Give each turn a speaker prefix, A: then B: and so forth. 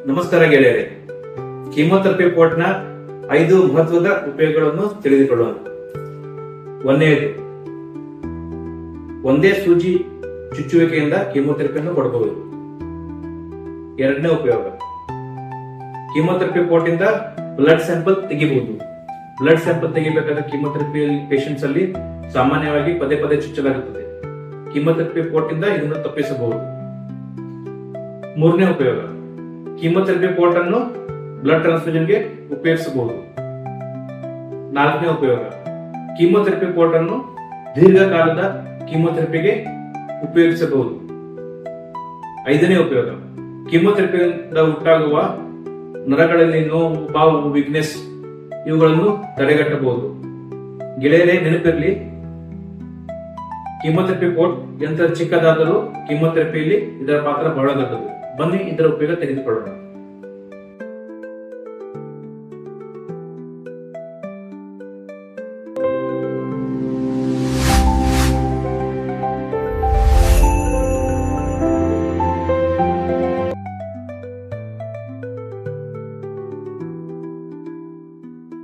A: ನಮಸ್ಕಾರ ಗೆಳೆಯರೆ. ಕೀಮೋಥೆರಪಿ ಪೋರ್ಟ್ನ 5 ಮಹತ್ವದ ಉಪಯೋಗಗಳನ್ನು ತಿಳಿದುಕೊಳ್ಳೋಣ. ಒಂದನೆಯದು, ಒಂದೇ ಸೂಜಿ ಚುಚ್ಚುವಿಕೆಯಿಂದ ಕೀಮೋಥೆರಪಿಯನ್ನು ಕೊಡಬಹುದು. ಎರಡನೇ ಉಪಯೋಗ, ಕೀಮೋಥೆರಪಿ ಪೋರ್ಟ್ ಇಂದ ಬ್ಲಡ್ ಸ್ಯಾಂಪಲ್ ತೆಗಿಬಹುದು. ಬ್ಲಡ್ ಸ್ಯಾಂಪಲ್ ತೆಗಿಬೇಕಾದ್ರೆ ಕೀಮೋಥೆರಪಿ ಪೇಷಂಟ್ಸ್ ಅಲ್ಲಿ ಸಾಮಾನ್ಯವಾಗಿ ಪದೇ ಪದೇ ಚುಚ್ಚಲಾಗುತ್ತದೆ. ಕೀಮೋಥೆರಪಿ ಪೋರ್ಟ್ ಇಂದ ಇದನ್ನು ತಪ್ಪಿಸಬಹುದು. ಮೂರನೇ ಉಪಯೋಗ, ಕೀಮೋಥೆರಪಿ ಪೋರ್ಟ್ ಅನ್ನು ಬ್ಲಡ್ ಟ್ರಾನ್ಸ್ಫ್ಯೂಷನ್ ಗೆ ಉಪಯೋಗಿಸಬಹುದು. ನಾಲ್ಕನೇ ಉಪಯೋಗ, ಕೀಮೋಥೆರಪಿ ಪೋರ್ಟ್ ಅನ್ನು ದೀರ್ಘಕಾಲದ ಕೀಮೋಥೆರಪಿಗೆ ಉಪಯೋಗಿಸಬಹುದು. ಐದನೇ ಉಪಯೋಗ, ಕೀಮೋಥೆರಪಿಯಿಂದ ಉಂಟಾಗುವ ನರಗಳಲ್ಲಿ ನೋವು, ಬಾವು, ವೀಕ್ನೆಸ್ ಇವುಗಳನ್ನು ತಡೆಗಟ್ಟಬಹುದು. ಗೆಳೆಯರೇ, ನೆನಪಿರಲಿ, ಕೀಮೋಥೆರಪಿ ಪೋರ್ಟ್ ಯಂತ್ರ ಚಿಕ್ಕದಾದರೂ ಕೀಮೋಥೆರಪಿಯಲ್ಲಿ ಇದರ ಪಾತ್ರ ಬಹಳ ದೊಡ್ಡದು. ಬನ್ನಿ ಇದರ ಉಪಯೋಗ ತೆಗೆದುಕೊಳ್ಳೋಣ.